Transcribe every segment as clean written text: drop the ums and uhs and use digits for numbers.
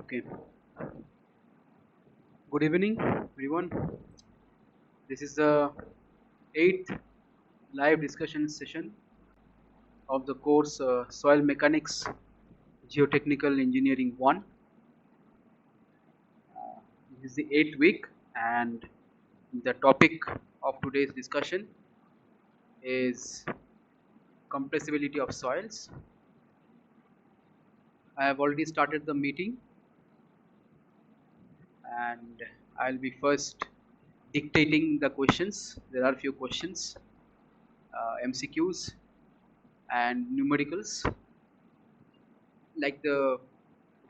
Okay. Good evening, everyone. This is the eighth live discussion session of the course Soil Mechanics Geotechnical Engineering 1. This is the eighth week, and the topic of today's discussion is compressibility of soils. I have already started the meeting, and I'll be first dictating the questions. There are few questions, MCQs, and numericals. Like the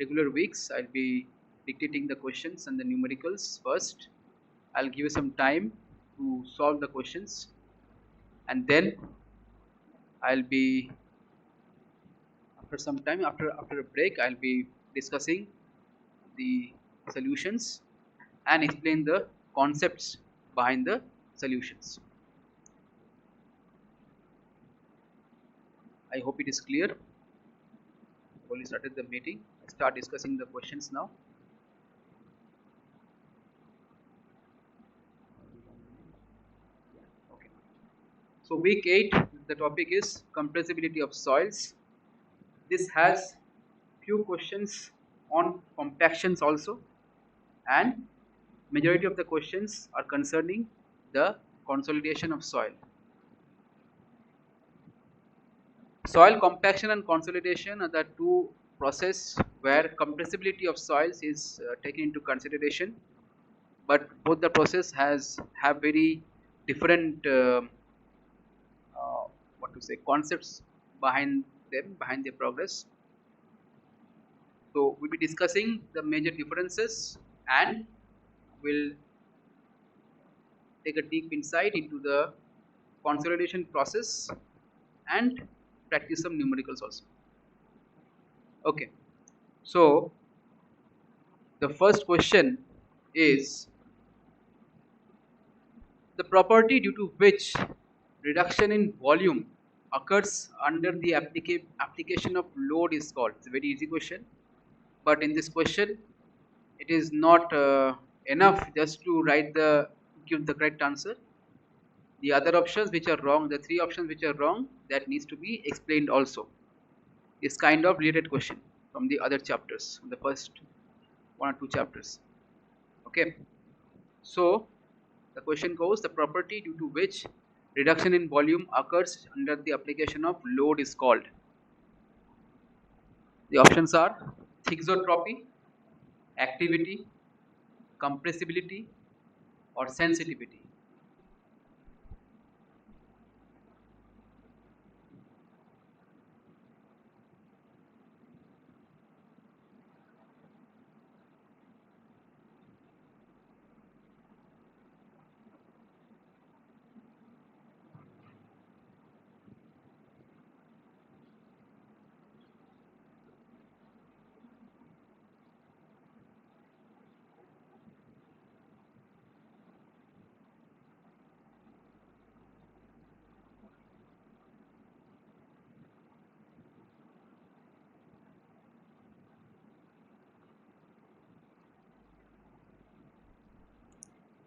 regular weeks, I'll be dictating the questions and the numericals first. I'll give you some time to solve the questions, and then I'll be after some time after a break I'll be discussing the solutions and explain the concepts behind the solutions. I hope it is clear. I've already started the meeting. I start discussing the questions now. Okay. So week 8, the topic is compressibility of soils. This has few questions on compactions also, and majority of the questions are concerning the consolidation of soil. Soil compaction and consolidation are the two process where compressibility of soils is taken into consideration, but both the process have very different what to say concepts behind them, behind their progress. So we'll be discussing the major differences, and we'll take a deep insight into the consolidation process and practice some numericals also. Okay, so the first question is the property due to which reduction in volume occurs under the application of load is called. It's a very easy question, but in this question it is not enough just to give the correct answer. The other options which are wrong, the three options which are wrong, that needs to be explained also. It's kind of related question from the other chapters, from the first one or two chapters. Okay, so the question goes, the property due to which reduction in volume occurs under the application of load is called. The options are thixotropy, activity, compressibility, or sensitivity.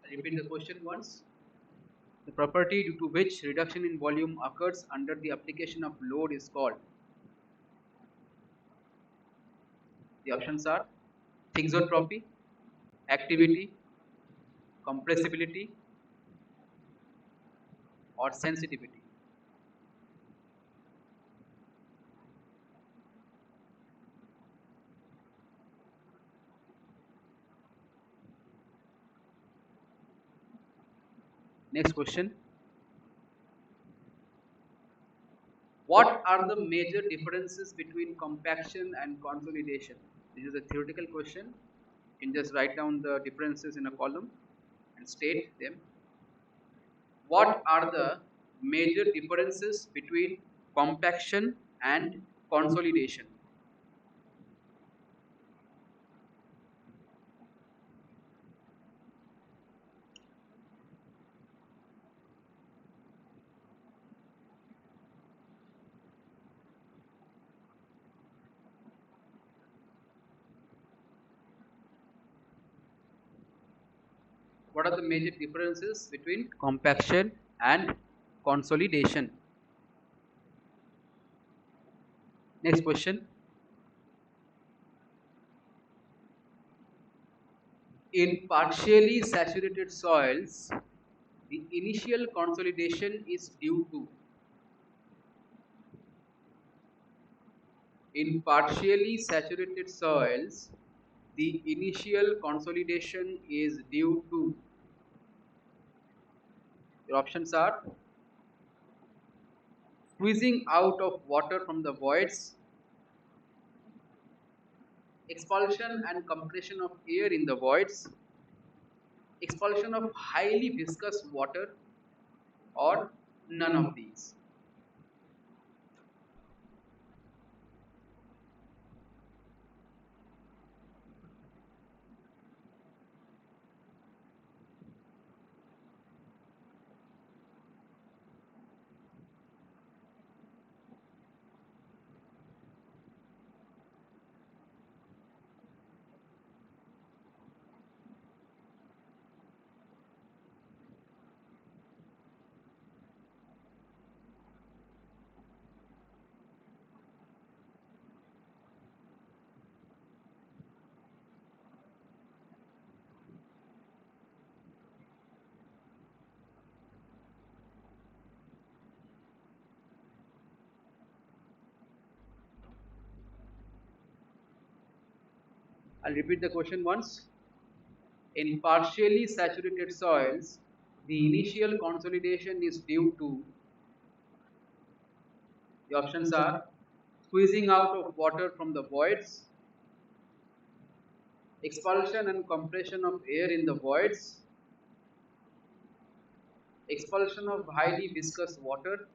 I repeat the question once. The property due to which reduction in volume occurs under the application of load is called. The options are thixotropy, activity, compressibility, or sensitivity. Next question. What are the major differences between compaction and consolidation? This is a theoretical question. You can just write down the differences in a column and state them. What are the major differences between compaction and consolidation? What are the major differences between compaction and consolidation? Next question. In partially saturated soils, the initial consolidation is due to. In partially saturated soils, the initial consolidation is due to. Your options are squeezing out of water from the voids, expulsion and compression of air in the voids, expulsion of highly viscous water, or none of these. I'll repeat the question once. In partially saturated soils, the initial consolidation is due to. The options are squeezing out of water from the voids, expulsion and compression of air in the voids, expulsion of highly viscous water,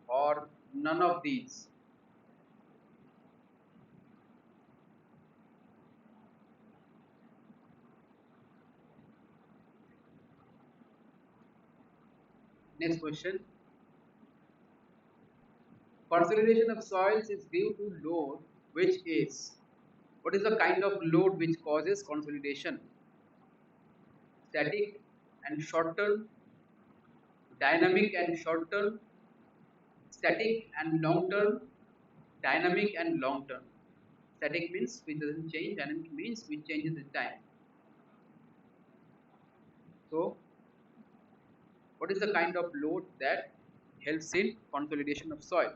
or none of these. Next question. Consolidation of soils is due to load, which is. What is the kind of load which causes consolidation? Static and short term, dynamic and short term, static and long term, dynamic and long term. Static means which doesn't change, dynamic means which changes with time. So, what is the kind of load that helps in consolidation of soil?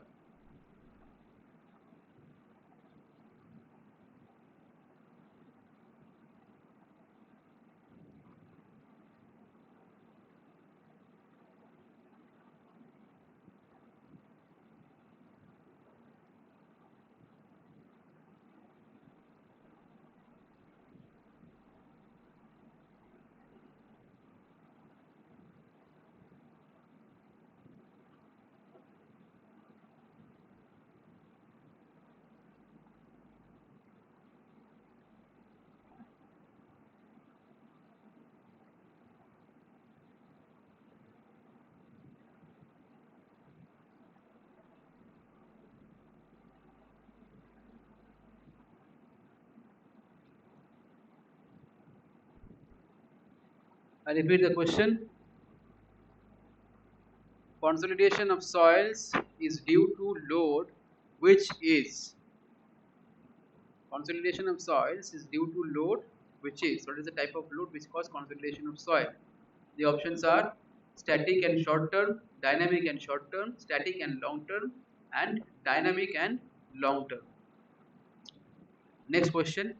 I repeat the question. Consolidation of soils is due to load, which is. Consolidation of soils is due to load, which is. What is the type of load which causes consolidation of soil? The options are static and short term, dynamic and short term, static and long term, and dynamic and long term. Next question.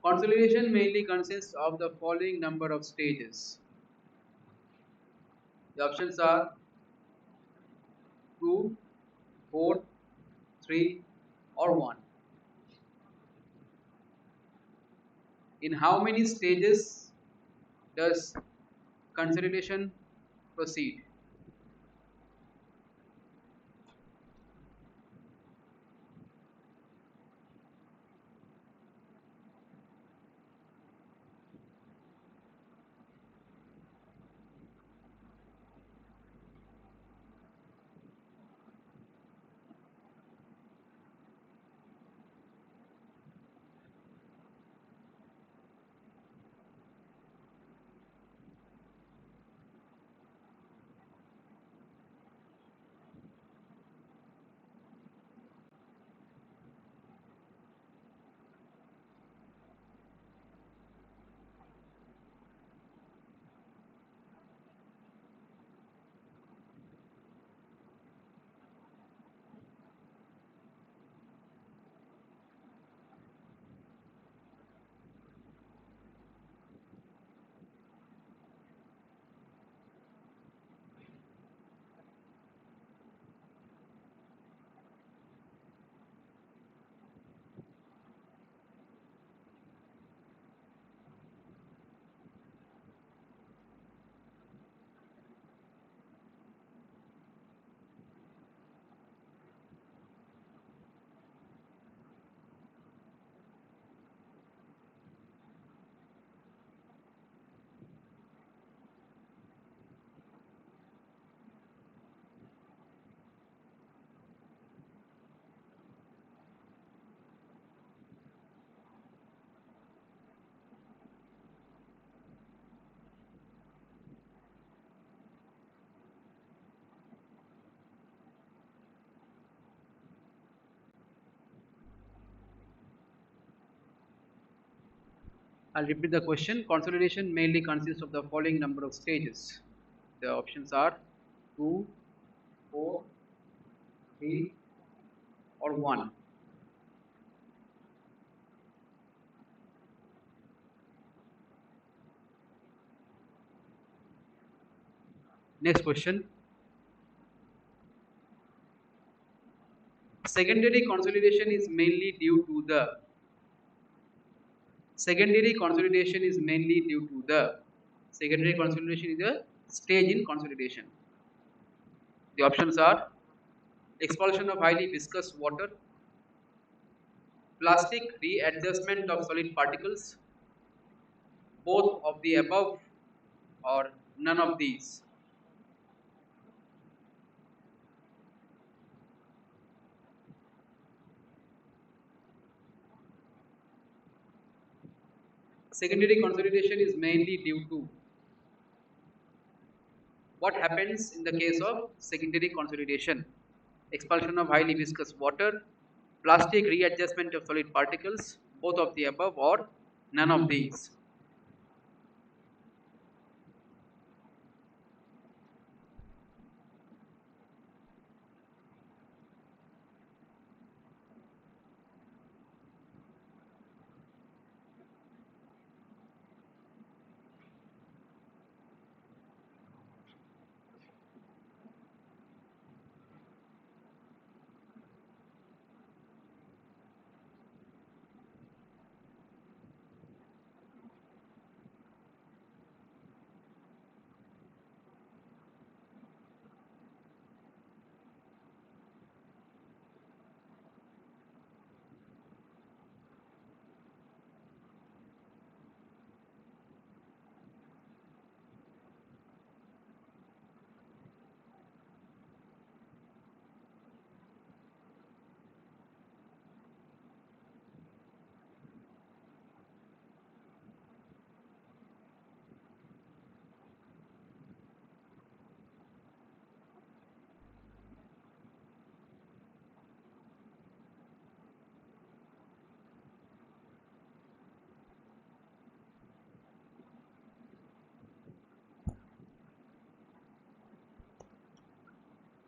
Consolidation mainly consists of the following number of stages. The options are 2, 4, 3, or 1. In how many stages does consolidation proceed? I'll repeat the question. Consolidation mainly consists of the following number of stages. The options are 2, 4, 3, or 1. Next question. Secondary consolidation is mainly due to the secondary consolidation is mainly due to the secondary consolidation is a stage in consolidation. The options are expulsion of highly viscous water, plastic readjustment of solid particles, both of the above, or none of these. Secondary consolidation is mainly due to what happens in the case of secondary consolidation: expulsion of highly viscous water, plastic readjustment of solid particles, both of the above, or none of these.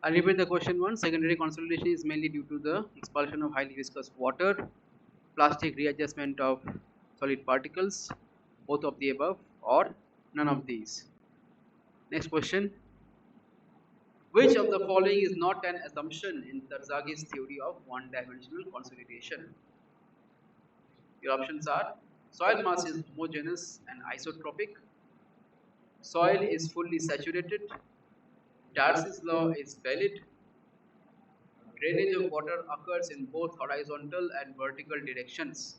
I'll repeat the question once. Secondary consolidation is mainly due to the expulsion of highly viscous water, plastic readjustment of solid particles, both of the above, or none of these. Next question. Which of the following is not an assumption in Tarzagi's theory of one-dimensional consolidation? Your options are soil mass is homogeneous and isotropic, soil is fully saturated, Darcy's law is valid, drainage of water occurs in both horizontal and vertical directions.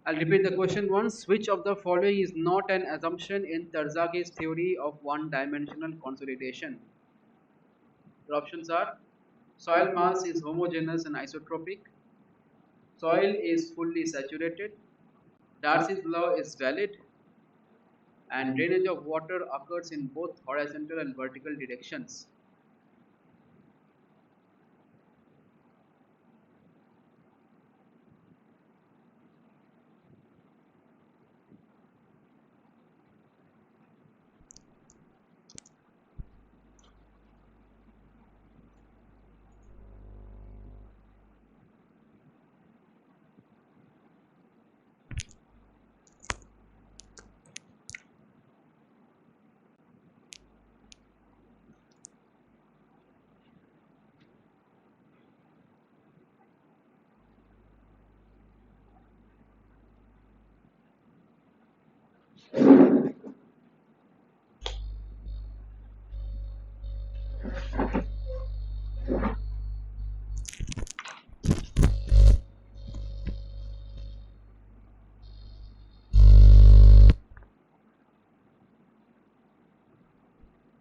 I'll repeat the question once. Which of the following is not an assumption in Terzagh's theory of one-dimensional consolidation? The options are: soil mass is homogeneous and isotropic, soil is fully saturated, Darcy's law is valid, and drainage of water occurs in both horizontal and vertical directions.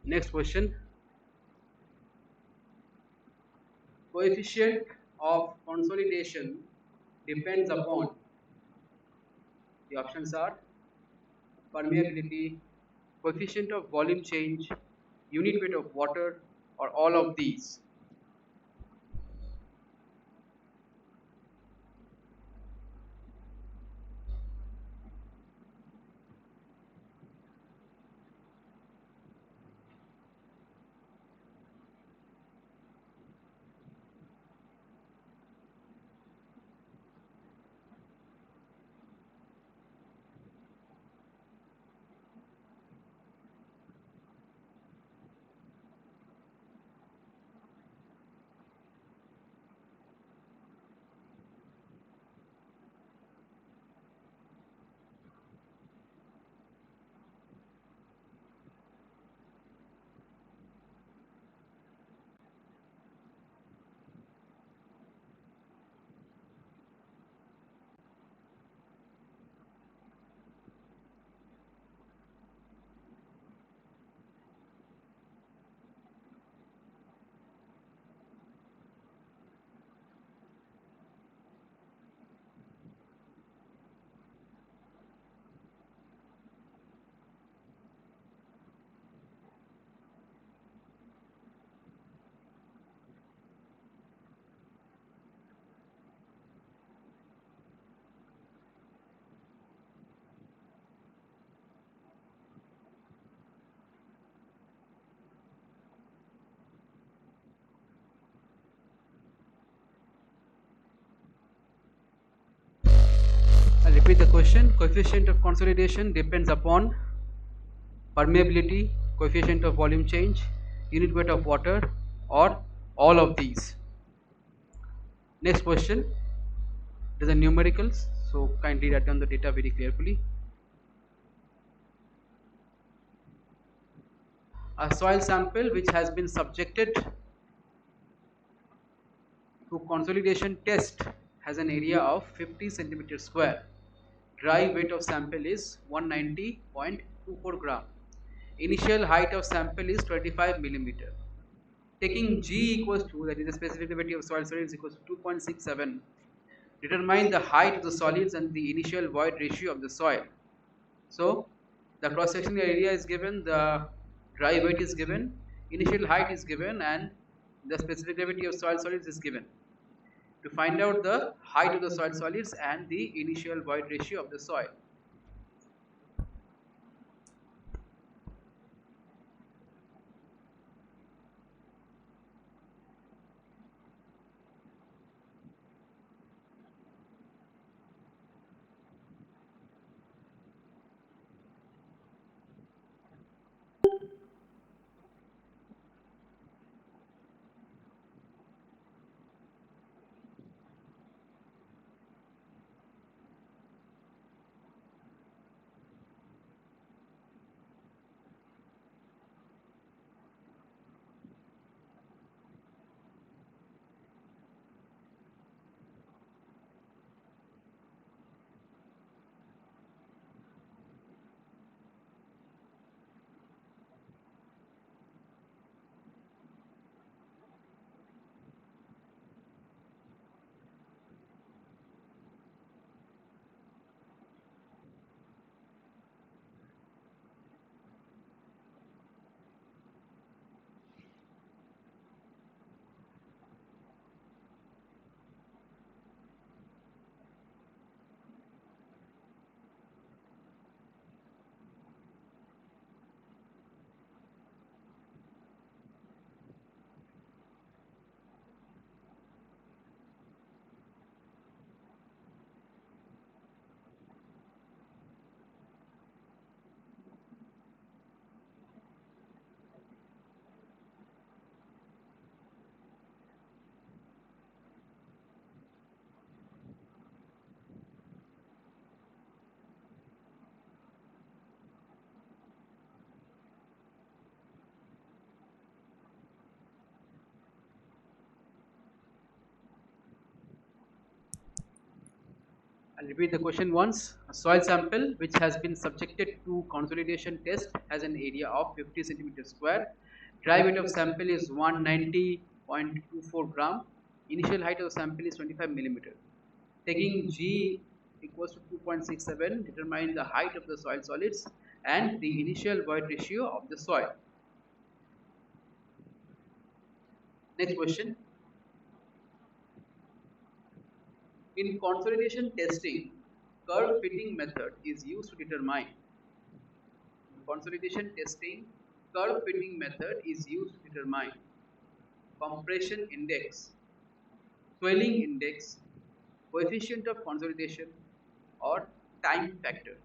Next question. Coefficient of consolidation depends upon, the options are: permeability, coefficient of volume change, unit weight of water, or all of these. I'll repeat the question. Coefficient of consolidation depends upon permeability, coefficient of volume change, unit weight of water, or all of these. Next question. These are numericals, so kindly write down the data very carefully. A soil sample which has been subjected to consolidation test has an area of 50 centimeter square. Dry weight of sample is 190.24 gram. Initial height of sample is 25 millimeter. Taking G equals to, that is the specific gravity of soil solids, equals to 2.67. Determine the height of the solids and the initial void ratio of the soil. So the cross sectional area is given, the dry weight is given, initial height is given, and the specific gravity of soil solids is given. To find out the height of the soil solids and the initial void ratio of the soil. I'll repeat the question once. A soil sample which has been subjected to consolidation test has an area of 50 centimeters square. Dry weight of sample is 190.24 gram. Initial height of the sample is 25 millimeter. Taking G equals to 2.67, determine the height of the soil solids and the initial void ratio of the soil. Next question. In consolidation testing, curve fitting method is used to determine. In consolidation testing, curve fitting method is used to determine compression index, swelling index, coefficient of consolidation, or time factor.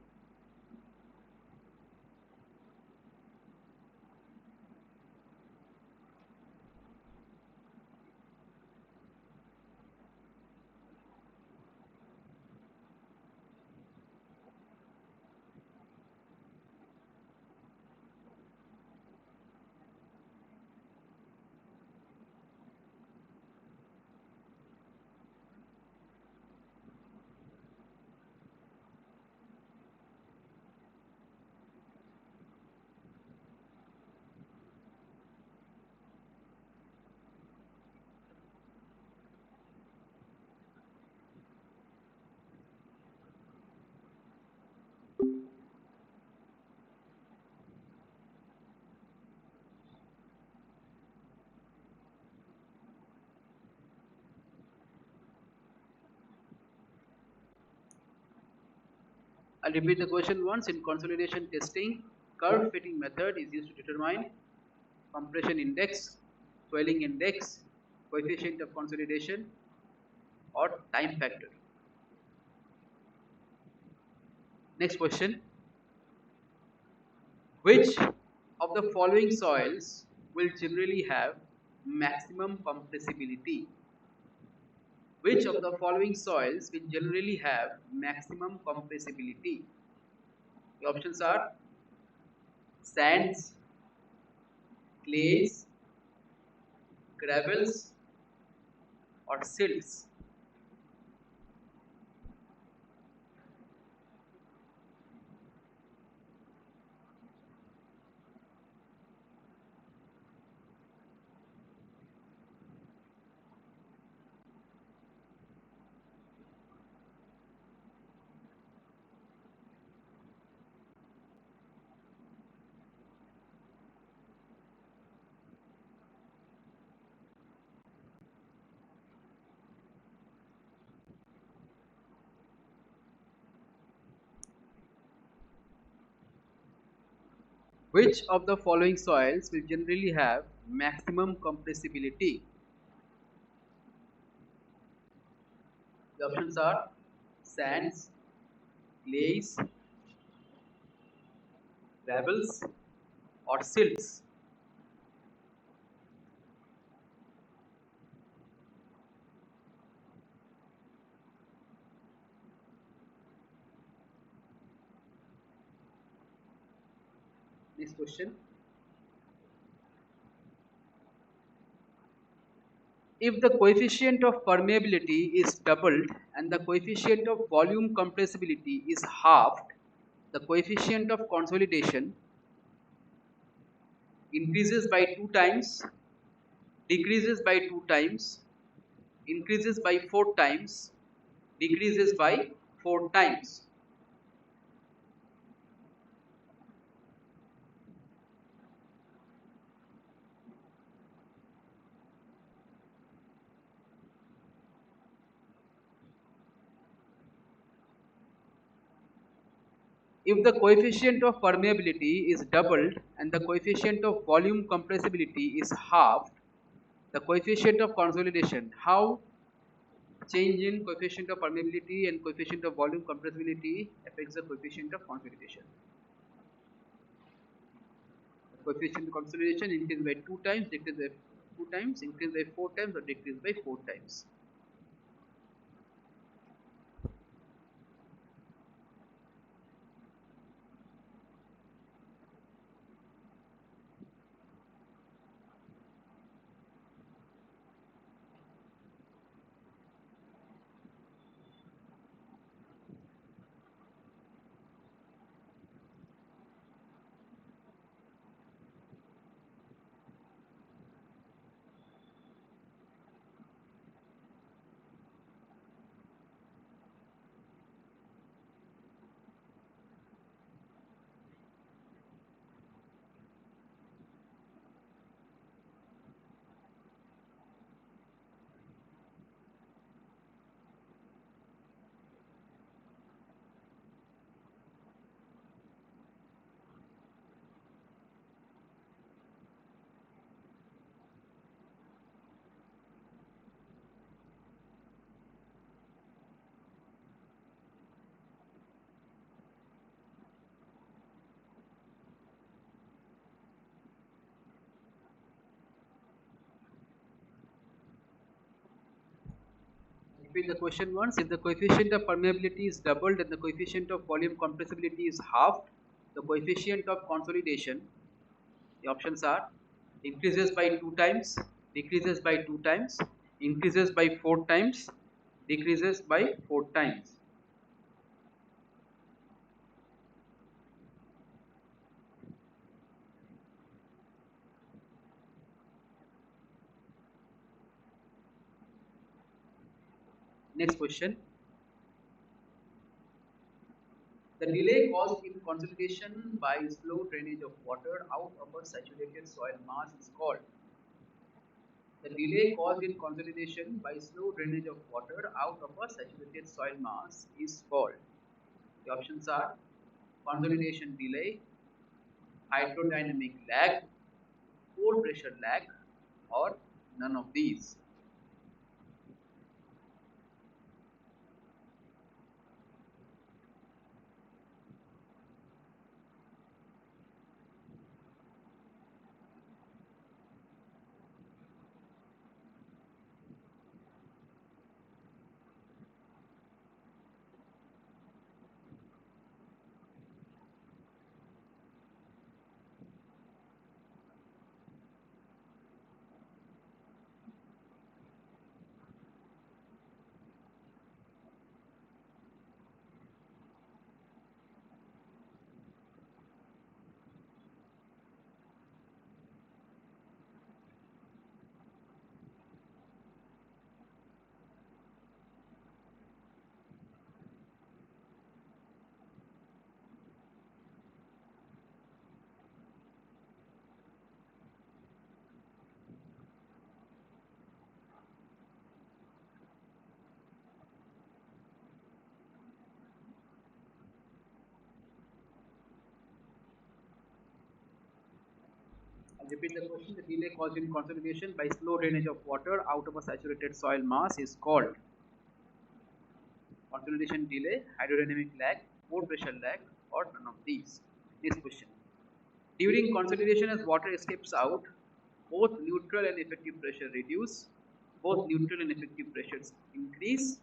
I'll repeat the question once. In consolidation testing, curve fitting method is used to determine compression index, swelling index, coefficient of consolidation, or time factor. Next question. Which of the following soils will generally have maximum compressibility? Which of the following soils will generally have maximum compressibility? The options are sands, clays, gravels, or silts. Which of the following soils will generally have maximum compressibility? The options are sands, clays, gravels, or silts. Next question. If the coefficient of permeability is doubled and the coefficient of volume compressibility is halved, the coefficient of consolidation increases by 2 times, decreases by 2 times, increases by 4 times, decreases by 4 times. If the coefficient of permeability is doubled and the coefficient of volume compressibility is halved, the coefficient of consolidation, how change in coefficient of permeability and coefficient of volume compressibility affects the coefficient of consolidation. The coefficient of consolidation increases by 2 times, decreases by 2 times, increases by 4 times, or decreases by 4 times. Repeat the question once. If the coefficient of permeability is doubled and the coefficient of volume compressibility is halved, the coefficient of consolidation, the options are increases by 2 times, decreases by 2 times, increases by 4 times, decreases by 4 times. Next question. The delay caused in consolidation by slow drainage of water out of a saturated soil mass is called. The delay caused in consolidation by slow drainage of water out of a saturated soil mass is called. The options are consolidation delay, hydrodynamic lag, pore pressure lag, or none of these. I'll repeat the question. The delay caused in consolidation by slow drainage of water out of a saturated soil mass is called consolidation delay, hydrodynamic lag, pore pressure lag, or none of these. Next question. During consolidation as water escapes out, both neutral and effective pressure reduce, both neutral and effective pressures increase,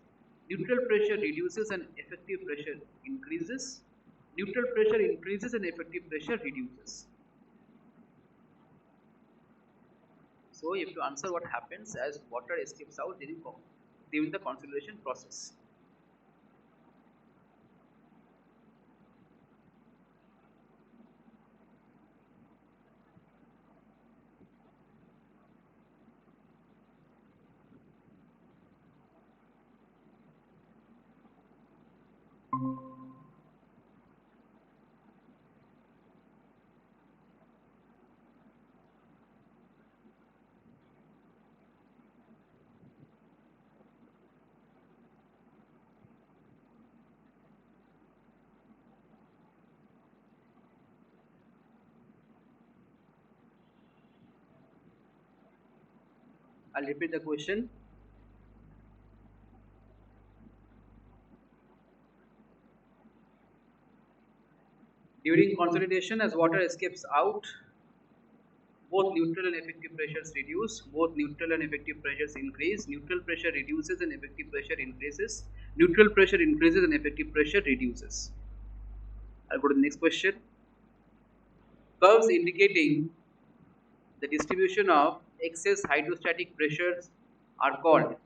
neutral pressure reduces and effective pressure increases, neutral pressure increases and effective pressure reduces. So you have to answer what happens as water escapes out during the consolidation process. I'll repeat the question. During consolidation as water escapes out, both neutral and effective pressures reduce, both neutral and effective pressures increase, neutral pressure reduces and effective pressure increases, neutral pressure increases and effective pressure reduces. I'll go to the next question. Curves indicating the distribution of excess hydrostatic pressures are called.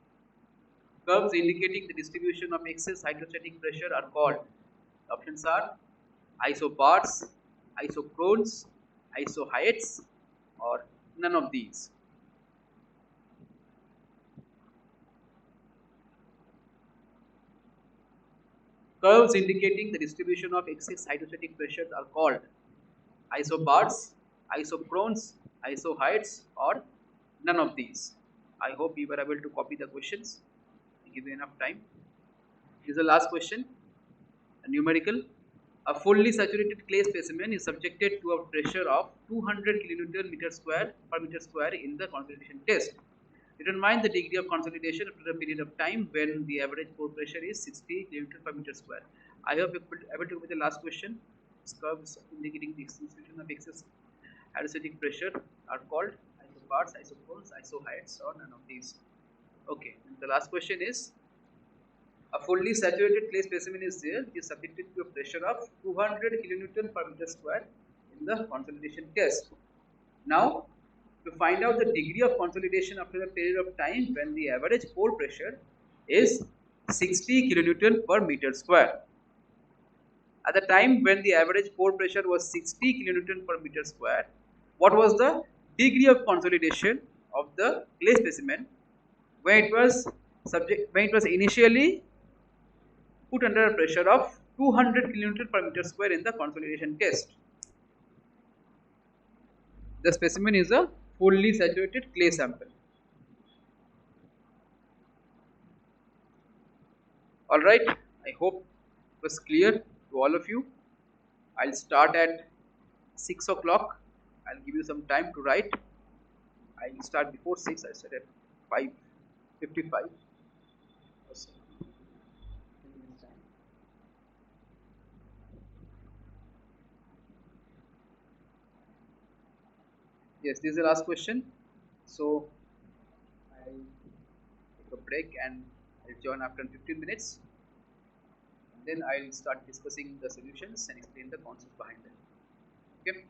Curves indicating the distribution of excess hydrostatic pressure are called. Options are isobars, isochrones, isohyates, or none of these. Curves indicating the distribution of excess hydrostatic pressures are called isobars, isochrones, isohyates, or none of these. I hope you were able to copy the questions. I give you enough time. This is the last question. A numerical. A fully saturated clay specimen is subjected to a pressure of 200 kilonewton meter square per meter square in the consolidation test. Determine the degree of consolidation after a period of time when the average pore pressure is 60 kilonewton per meter square. I hope you were able to complete the last question. Curves indicating the distribution of excess hydrostatic pressure are called isobars, isochrones, isohyates, or none of these. Okay, and the last question is A fully saturated clay specimen is there, which is subjected to a pressure of 200 kilonewton per meter square in the consolidation test. Now, to find out the degree of consolidation after a period of time when the average pore pressure is 60 kilonewton per meter square. At the time when the average pore pressure was 60 kilonewton per meter square, what was the degree of consolidation of the clay specimen when it was initially put under a pressure of 200 kilonewton per meter square in the consolidation test? The specimen is a fully saturated clay sample. Alright, I hope it was clear to all of you. I'll start at 6 o'clock. I'll give you some time to write. I'll start before 6. I start at 5:55. Yes, this is the last question. So I'll take a break and I'll join after 15 minutes. And then I'll start discussing the solutions and explain the concepts behind them. Okay.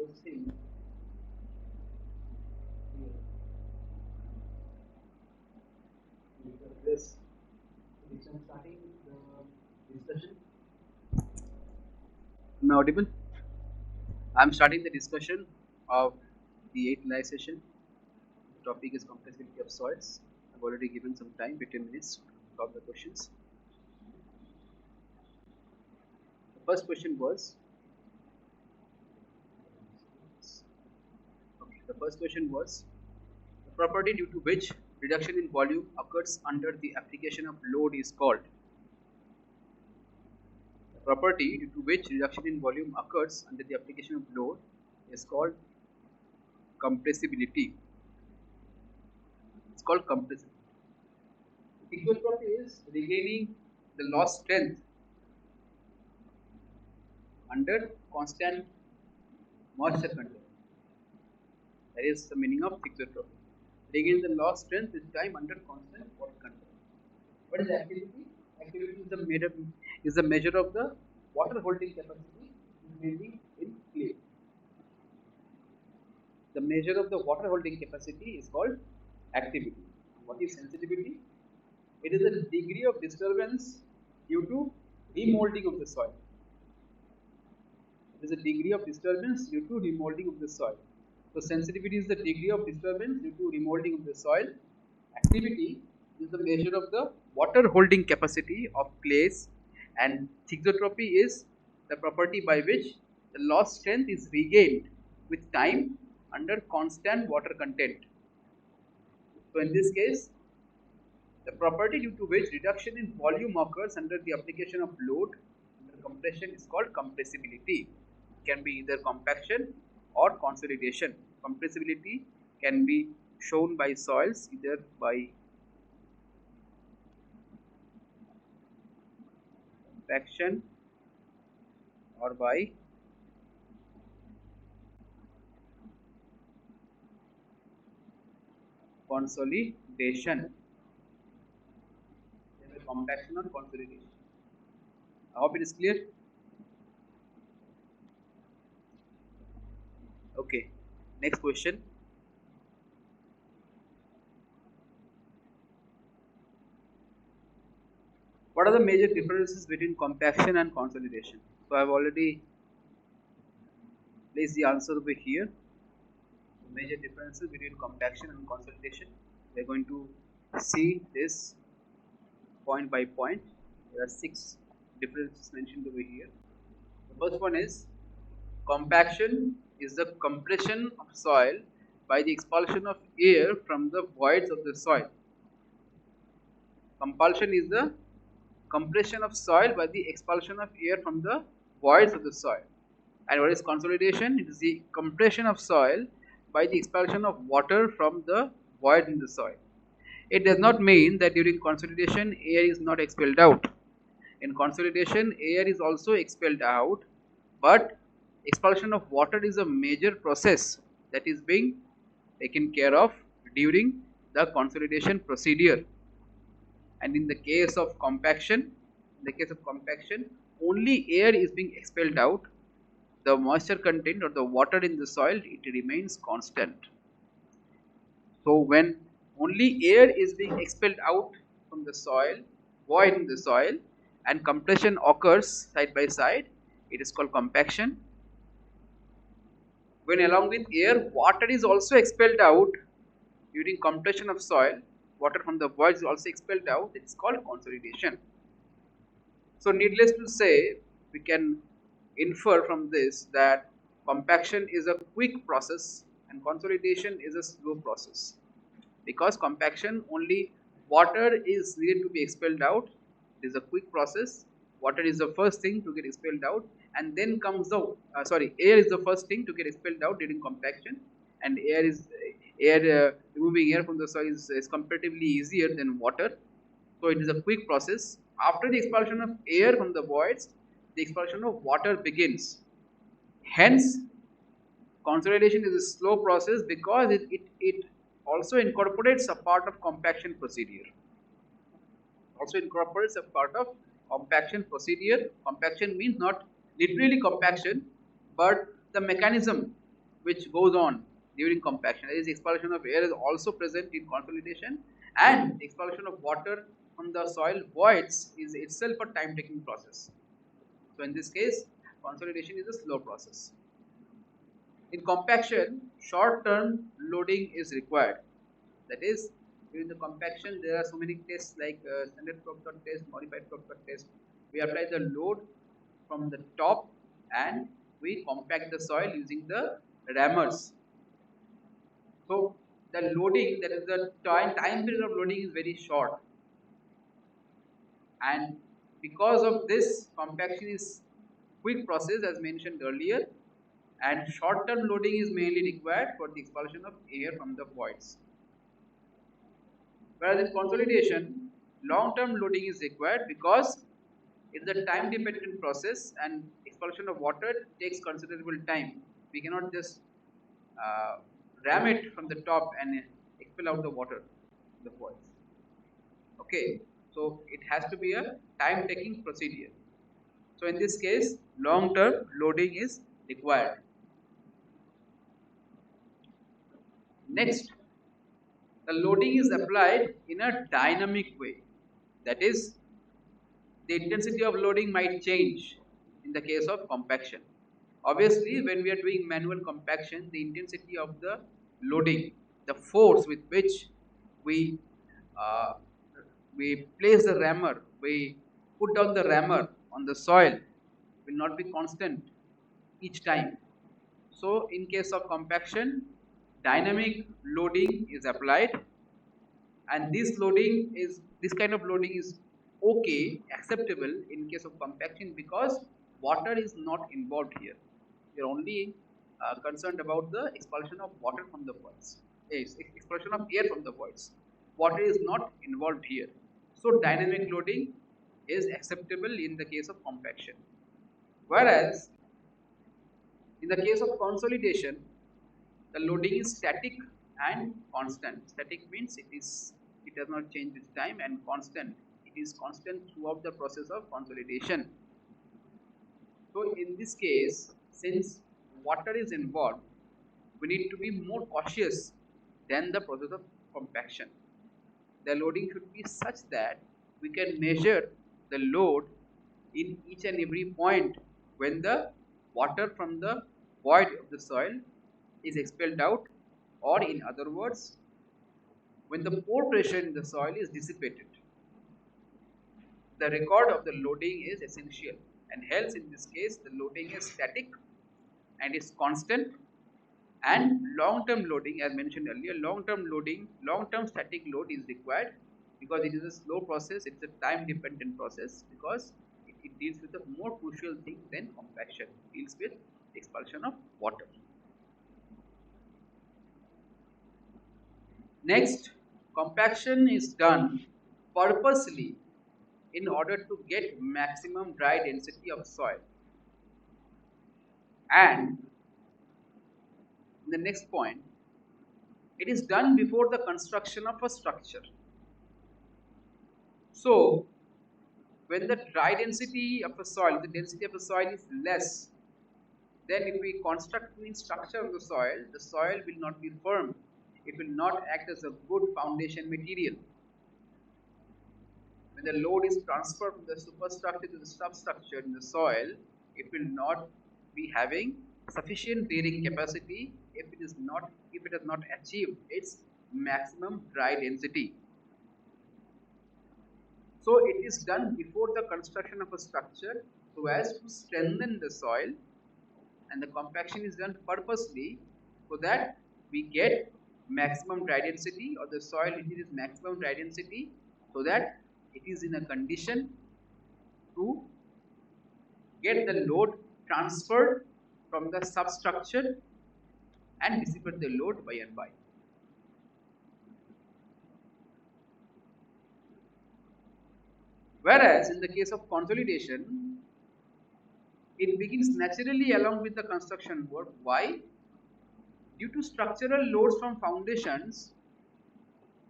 first thing is address. Which I'm starting the discussion. Am I audible? I'm starting the discussion of the eighth live session. The topic is compressibility of soils. I've already given some time, 15 minutes, to solve the questions. The first question was, the first question was, the property due to which reduction in volume occurs under the application of load is called. The property due to which reduction in volume occurs under the application of load is called compressibility. It's called compressibility. Equilibria is regaining the lost strength under constant moisture control. That is the meaning of thixotropy. Regain the lost strength with time under constant water control. What is activity? Activity is the measure of the water holding capacity, mainly in clay. The measure of the water holding capacity is called activity. What is sensitivity? It is the degree of disturbance due to remolding of the soil. It is a degree of disturbance due to remolding of the soil. So sensitivity is the degree of disturbance due to remolding of the soil. Activity is the measure of the water holding capacity of clays, and thixotropy is the property by which the lost strength is regained with time under constant water content. So in this case, the property due to which reduction in volume occurs under the application of load under compression is called compressibility. It can be either compaction or consolidation. Compressibility can be shown by soils either by compaction or by consolidation. Either compaction or consolidation. I hope it is clear. Okay, next question. What are the major differences between compaction and consolidation? So I have already placed the answer over here. The major differences between compaction and consolidation. We are going to see this point by point. There are 6 differences mentioned over here. The first one is compaction is the compression of soil by the expulsion of air from the voids of the soil. Compulsion is the compression of soil by the expulsion of air from the voids of the soil. And what is consolidation? It is the compression of soil by the expulsion of water from the void in the soil. It does not mean that during consolidation air is not expelled out. In consolidation air is also expelled out, but expulsion of water is a major process that is being taken care of during the consolidation procedure. And in the case of compaction, only air is being expelled out. The moisture content or the water in the soil, it remains constant. So when only air is being expelled out from the soil, void in the soil, and compression occurs side by side, it is called compaction. When along with air, water is also expelled out during compression of soil, water from the void is also expelled out, it is called consolidation. So needless to say, we can infer from this that compaction is a quick process and consolidation is a slow process. Because compaction, only water is needed to be expelled out. It is a quick process. Water is the first thing to get expelled out, and then comes the air is the first thing to get expelled out during compaction, and removing air from the soil is comparatively easier than water. So it is a quick process. After the expulsion of air from the voids, the expulsion of water begins. Hence, consolidation is a slow process because it also incorporates a part of compaction procedure. Also incorporates a part of compaction procedure. Compaction means not literally compaction, but the mechanism which goes on during compaction. That is, expulsion of air is also present in consolidation, and expulsion of water from the soil voids is itself a time taking process. So in this case, consolidation is a slow process. In compaction, short term loading is required. That is, during the compaction, there are so many tests like standard Proctor test, modified Proctor test. We apply the load from the top and we compact the soil using the rammers. So the loading, that is the time period of loading is very short, and because of this, compaction is quick process as mentioned earlier, and short term loading is mainly required for the expulsion of air from the voids. Whereas in consolidation, long term loading is required because it's a time dependent process and expulsion of water takes considerable time. We cannot just uh, ram it from the top and expel out the water in the voids. Okay, so it has to be a time taking procedure. So in this case, long term loading is required. Next, the loading is applied in a dynamic way. That is, the intensity of loading might change in the case of compaction. Obviously, when we are doing manual compaction, the intensity of the loading, the force with which we uh, we place the rammer, we put down the rammer on the soil will not be constant each time. So, in case of compaction, dynamic loading is applied, and this kind of loading is okay, acceptable in case of compaction because water is not involved here. We are only concerned about the expulsion of water from the voids, expulsion of air from the voids. Water is not involved here, so dynamic loading is acceptable in the case of compaction. Whereas in the case of consolidation, the loading is static and constant. Static means it does not change with time, and constant, it is constant throughout the process of consolidation. So in this case, since water is involved, we need to be more cautious than the process of compaction. The loading should be such that we can measure the load in each and every point when the water from the void of the soil is expelled out, or in other words, when the pore pressure in the soil is dissipated. The record of the loading is essential, and hence in this case the loading is static and is constant, and long-term loading, as mentioned earlier, long-term static load is required because it is a slow process, it's a time dependent process because it deals with a more crucial thing than compaction. It deals with expulsion of water. Next, compaction is done purposely in order to get maximum dry density of soil. And in the next point, it is done before the construction of a structure. So, when the dry density of a soil, the density of a soil is less, then if we construct any structure of the soil will not be firm. It will not act as a good foundation material. When the load is transferred from the superstructure to the substructure in the soil, it will not be having sufficient bearing capacity if it has not achieved its maximum dry density. So it is done before the construction of a structure so as to strengthen the soil, and the compaction is done purposely so that we get maximum dry density, or the soil it is maximum dry density, so that it is in a condition to get the load transferred from the substructure and dissipate the load by and by. Whereas in the case of consolidation, it begins naturally along with the construction work. Why? Due to structural loads from foundations,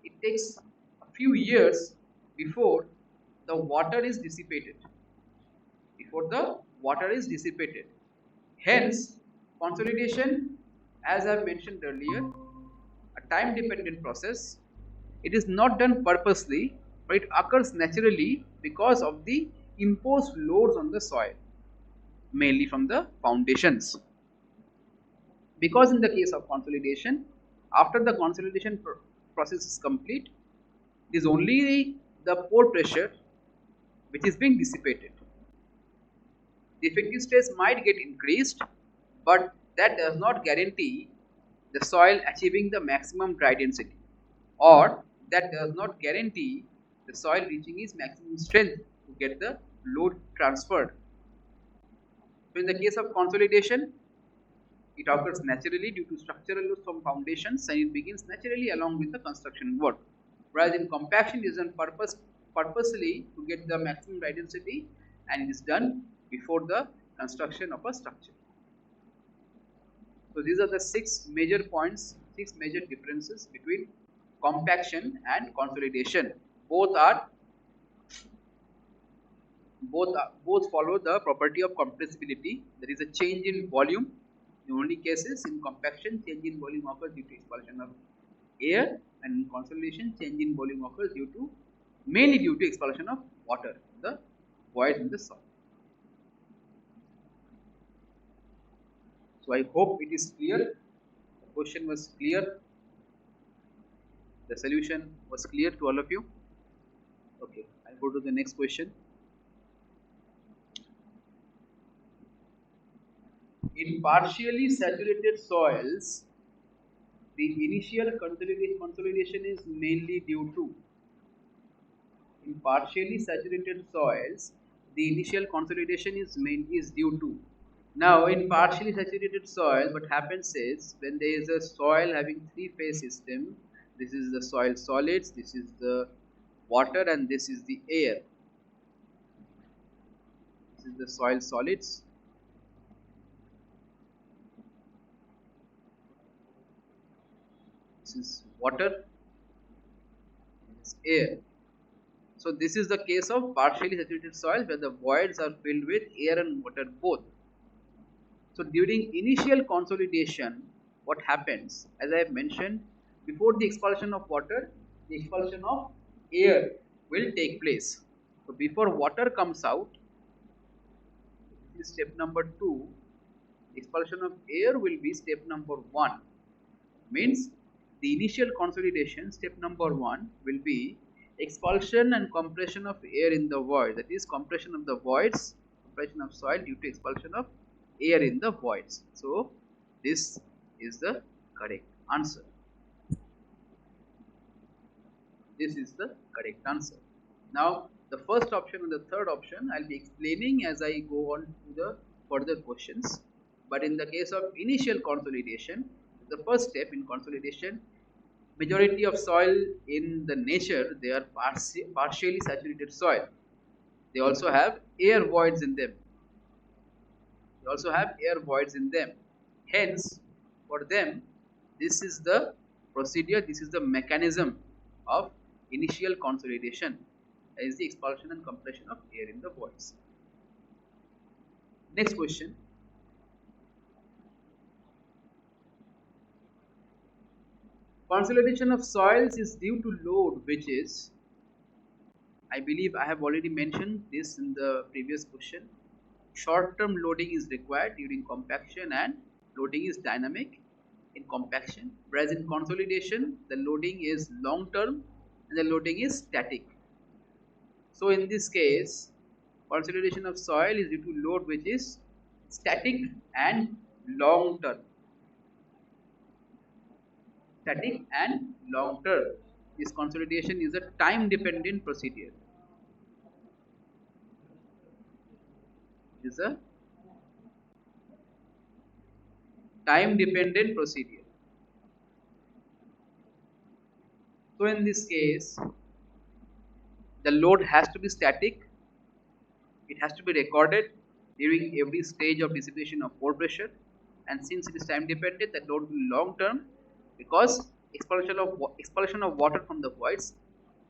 it takes a few years before the water is dissipated. Before the water is dissipated. Hence, consolidation as I mentioned earlier, a time dependent process. It is not done purposely, but it occurs naturally because of the imposed loads on the soil, mainly from the foundations. Because in the case of consolidation, after the consolidation process is complete, it is only the pore pressure which is being dissipated. The effective stress might get increased, but that does not guarantee the soil achieving the maximum dry density, or that does not guarantee the soil reaching its maximum strength to get the load transferred. So in the case of consolidation, it occurs naturally due to structural loads from foundations, and it begins naturally along with the construction work. Whereas in compaction, it is done purposely to get the maximum dry density, and it is done before the construction of a structure. So these are the six major points, six major differences between compaction and consolidation. Both are both follow the property of compressibility. There is a change in volume. The only cases in compaction, change in volume occurs due to expulsion of air, and in consolidation, change in volume occurs mainly due to expulsion of water, the voids in the soil. So I hope it is clear. The question was clear. The solution was clear to all of you. Okay, I'll go to the next question. In partially saturated soils, the initial consolidation is mainly due to. In partially saturated soils, the initial consolidation is due to. Now, in partially saturated soil, what happens is when there is a soil having three-phase system, this is the soil solids, this is the water, and this is the air. This is the soil solids. This is water, this is air. So this is the case of partially saturated soil where the voids are filled with air and water both. So during initial consolidation, what happens, as I have mentioned, before the expulsion of water, the expulsion of air will take place. So before water comes out, this is step number 2, expulsion of air will be step number 1. Means the initial consolidation, step number 1 will be expulsion and compression of air in the void, that is compression of the voids, compression of soil due to expulsion of air in the voids. So this is the correct answer. This is the correct answer. Now the first option and the third option I'll be explaining as I go on to the further questions. But in the case of initial consolidation, the first step in consolidation, majority of soil in the nature, they are partially saturated soil. They also have air voids in them. They also have air voids in them. Hence, for them, this is the procedure, this is the mechanism of initial consolidation, that is the expulsion and compression of air in the voids. Next question. Consolidation of soils is due to load, which is, I believe I have already mentioned this in the previous question. Short-term loading is required during compaction, and loading is dynamic in compaction, whereas in consolidation the loading is long-term and the loading is static. So in this case, consolidation of soil is due to load which is static and long-term. Static and long-term. This consolidation is a time-dependent procedure. It is a time-dependent procedure. So in this case, the load has to be static. It has to be recorded during every stage of dissipation of pore pressure, and since it is time-dependent, the load will be long-term because expulsion of water from the voids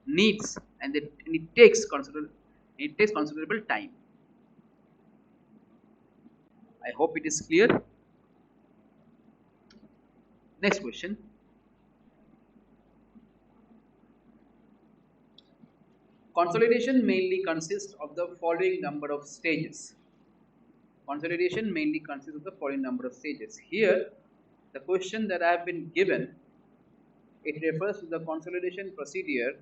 needs and it takes considerable time. I hope it is clear. Next question. Consolidation mainly consists of the following number of stages. Consolidation mainly consists of the following number of stages. Here, the question that I have been given, it refers to the consolidation procedure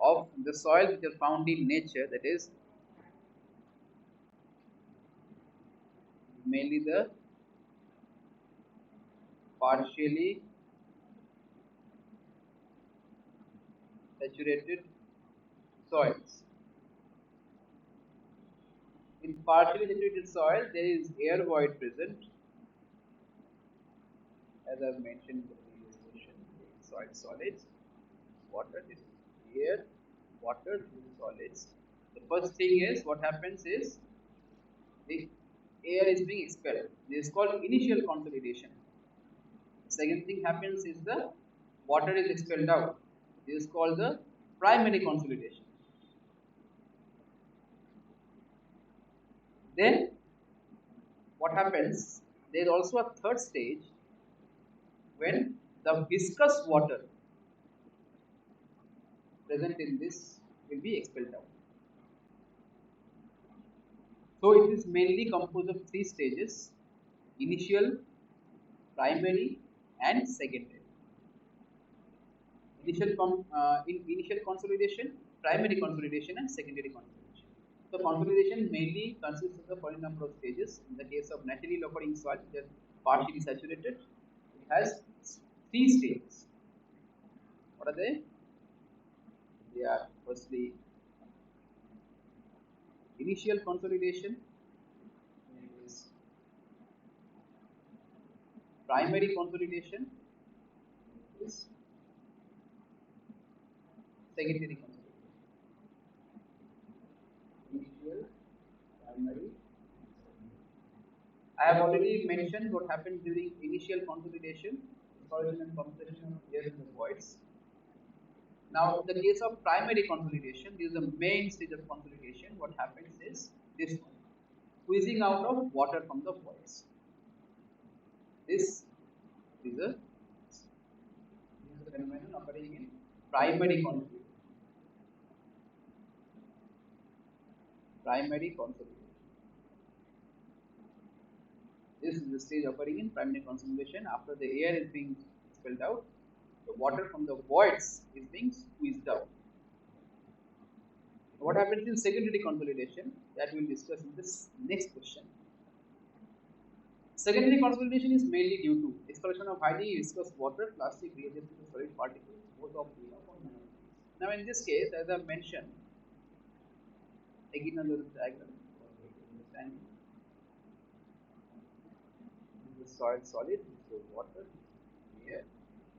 of the soil which are found in nature, that is mainly the partially saturated soils. In partially saturated soil, there is air void present, as I've mentioned in the previous question. Soil solids, water, this is air, water, this is solids. The first thing is what happens is the air is being expelled. This is called initial consolidation. Second thing happens is the water is expelled out. This is called the primary consolidation. Then what happens? There is also a third stage when the viscous water present in this will be expelled out. So it is mainly composed of three stages: initial, primary, and secondary. Initial consolidation, primary consolidation, and secondary consolidation. So consolidation mainly consists of the following number of stages. In the case of naturally occurring soil, which is partially saturated, it has three stages. What are they? They are firstly initial consolidation, is primary consolidation, is secondary consolidation. Initial, primary. I have already mentioned what happens during initial consolidation, dispersion and compression of air in the voids. Now, in the case of primary consolidation, this is the main stage of consolidation. What happens is this one, squeezing out of water from the voids. This is a phenomenon occurring in primary consolidation. Primary consolidation. This is the stage occurring in primary consolidation. After the air is being expelled out, the water from the voids is being squeezed out. What happens in secondary consolidation? That we will discuss in this next question. Secondary consolidation is mainly due to expulsion of highly viscous water, plastic reagents into solid particles, both of the Now, in this case, as I mentioned, again another diagram for understanding. This is soil solid, this is water, air.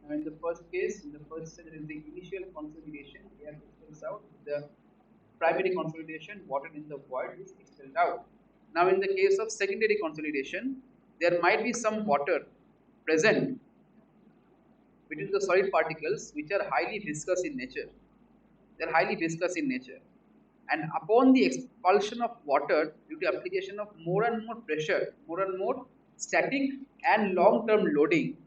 Now, in the first case, in the first stage, there is the initial consolidation, air expels out. The primary consolidation, water in the void is expelled out. Now, in the case of secondary consolidation, there might be some water present between the solid particles which are highly viscous in nature. They are highly viscous in nature. And upon the expulsion of water due to application of more and more pressure, more and more static and long-term loading,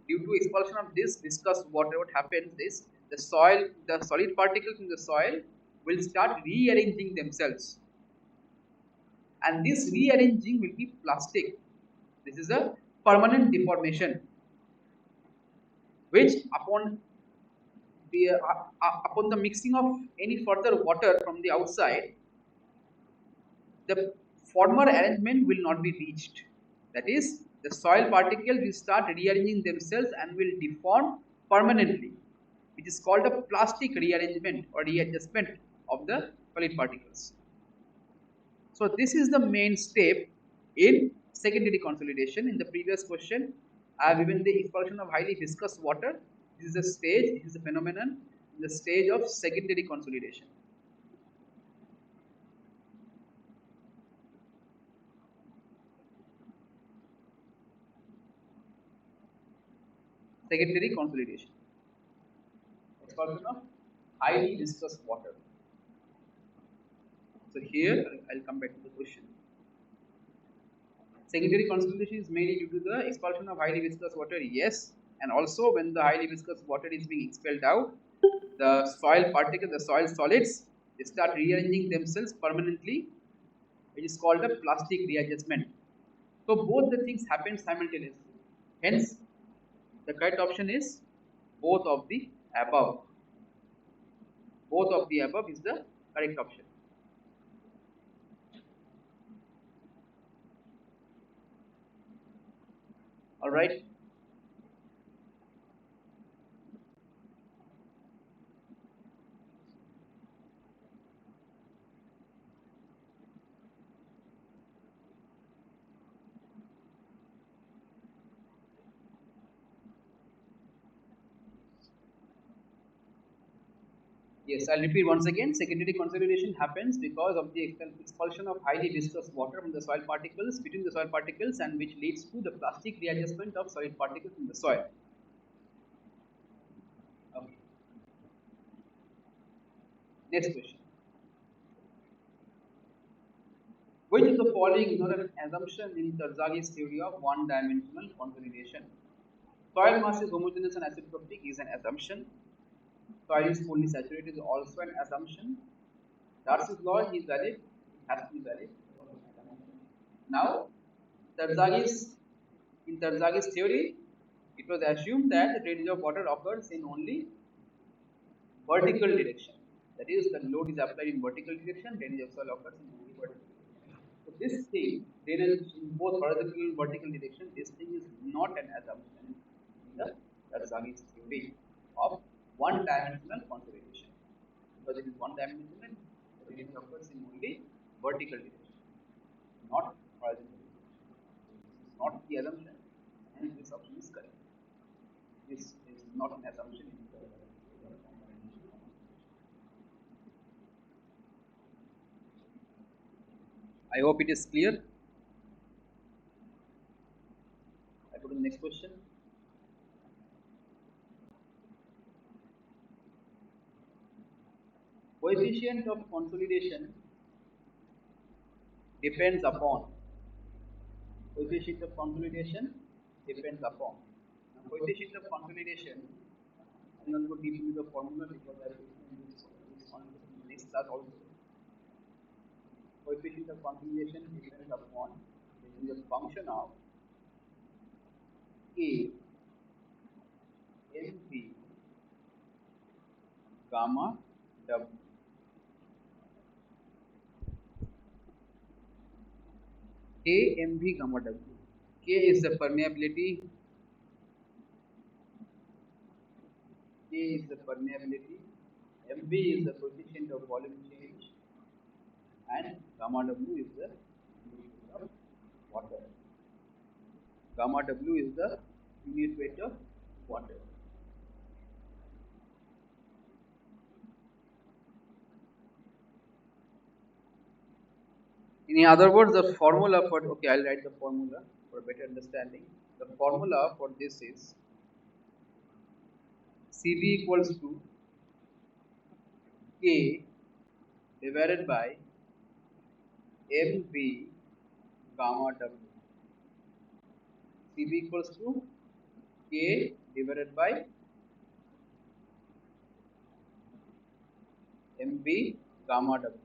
due to expulsion of this viscous water, what happens is the solid particles in the soil will start rearranging themselves, and this rearranging will be plastic. This is a permanent deformation, which upon the mixing of any further water from the outside, the former arrangement will not be reached. That is, the soil particles will start rearranging themselves and will deform permanently, which is called a plastic rearrangement or readjustment of the solid particles. So this is the main step in secondary consolidation. In the previous question, I have given the expulsion of highly viscous water. This is the stage, this is the phenomenon in the stage of secondary consolidation. Secondary consolidation. Expulsion of highly viscous water. So here I'll come back to the question. Secondary consolidation is mainly due to the expulsion of highly viscous water, yes, and also when the highly viscous water is being expelled out, the soil particles, the soil solids, they start rearranging themselves permanently, which is called a plastic readjustment. So both the things happen simultaneously. Hence, the correct option is both of the above. Both of the above is the correct option. All right. Yes, I'll repeat once again. Secondary consolidation happens because of the expulsion of highly viscous water from the soil particles between the soil particles, and which leads to the plastic readjustment of solid particles in the soil. Okay. Next question. Which of the following is not an assumption in Terzaghis theory of one-dimensional consolidation? Soil mass is homogeneous and acidotropic is an assumption. Soil is fully saturated is also an assumption. Darcy's law is valid, it has to be valid. Now, Terzaghi's in Terzaghi's theory, it was assumed that the drainage of water occurs in only vertical direction. That is, the load is applied in vertical direction, drainage of soil occurs in only vertical direction. So this thing, drainage in both horizontal and vertical direction, this thing is not an assumption in the Terzaghi's theory of one-dimensional consolidation. Because it is one-dimensional, the drainage occurs in only vertical direction, not horizontal direction. This is not the assumption, and this option is correct. This is not an assumption. I hope it is clear. I go to the next question. Coefficient of consolidation depends upon. Coefficient of consolidation depends upon. Now, coefficient of consolidation, I will not go deep into the formula because I will explain this concept in the next class also. Coefficient of consolidation depends upon, it is a function of A, M, B, gamma, W. K, M, B, gamma, W. K is the permeability. K is the permeability. MB is the coefficient of volume change, and gamma W is the unit of water. Gamma W is the unit weight of water. In other words, the formula for, okay, I'll write the formula for better understanding. The formula for this is CB equals to K divided by MB gamma W. CB equals to K divided by MB gamma W.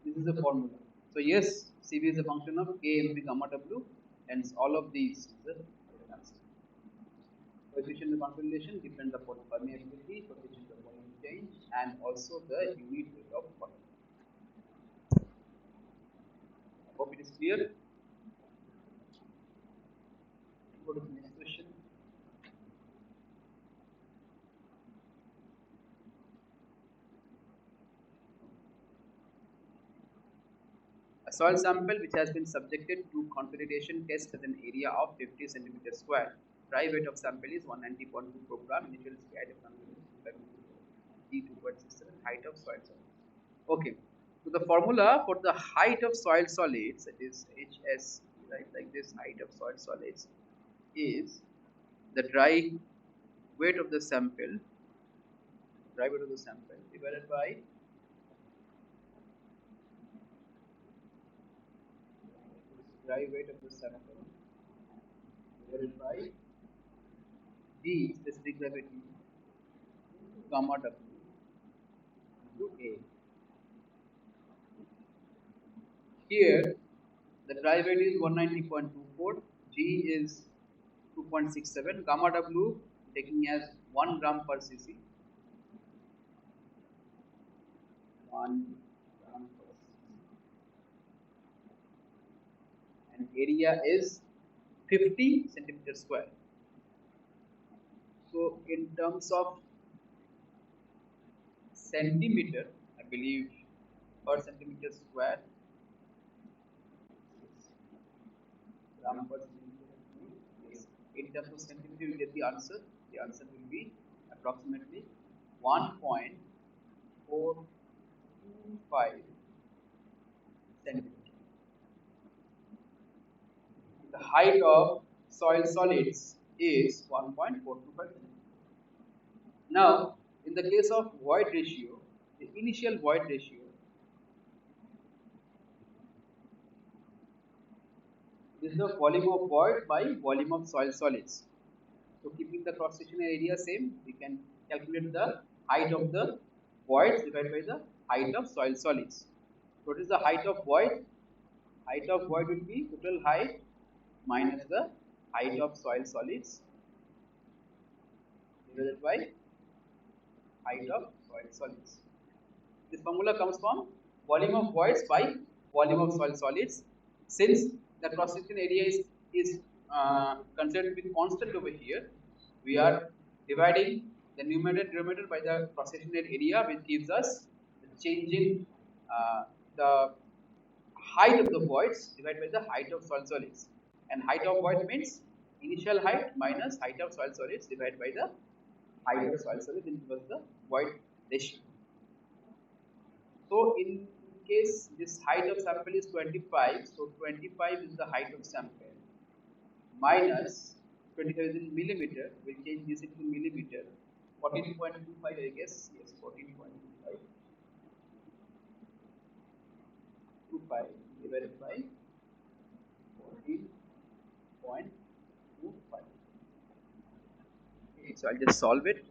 This is the formula. So yes, CB is a function of K, MB, gamma, W, and all of these is the answer. Coefficient of consolidation depends upon permeability, coefficient of volume change, and also the unit weight of water. I hope it is clear. Go to the next question. A soil sample which has been subjected to consolidation test has an area of 50 centimeters square. Dry weight of sample is 190.2 kg. Initial height of sample is D2.67. Height of soil solids. Okay. So the formula for the height of soil solids, it is HS, right? Like this, height of soil solids is the dry weight of the sample, divided by dry weight of the sample divided by D specific gravity gamma W into A. Here the dry weight is 190.24, G is 2.67, gamma W taking as 1 gram per cc, 1 gram per cc, and area is 50 centimeter square. So in terms of centimeter, I believe per centimeter square, gram per centimeter. Yes. In terms of centimeter, you get the answer. The answer will be approximately 1.425 centimeter. The height of soil solids is 1.425 centimeter. Now, in the case of void ratio, the initial void ratio is the volume of void by volume of soil solids. So keeping the cross-sectional area same, we can calculate the height of the voids divided by the height of soil solids. So what is the height of void? Height of void will be total height minus the height of soil solids divided by height of soil solids. This formula comes from volume of voids by volume of soil solids. Since the cross-sectional area is considered to be constant over here, we are dividing the numerator and denominator by the cross-sectional area, which gives us the change in the height of the voids divided by the height of soil solids. And height of void means initial height minus height of soil solids divided by the height of soil solids, and gives us the void ratio. So in case this height of sample is 25, so 25 is the height of sample minus 25 is in millimeter. We'll change this into millimeter. 14.25, I guess. Yes, 14.25. 25 divided by 14.25. Okay, so I'll just solve it.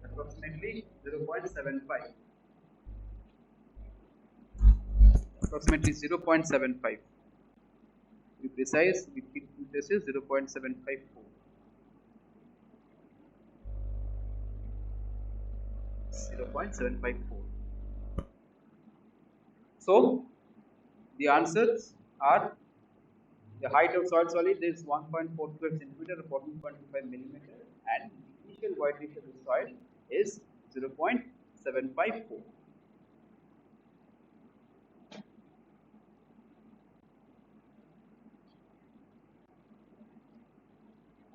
Approximately 0.75. Approximately 0.75. To be precise, this is 0.754. 0.754. So the answers are the height of soil solid is 1.45 centimeter or 14.25 millimeter, and the initial void ratio of the soil is 0.754.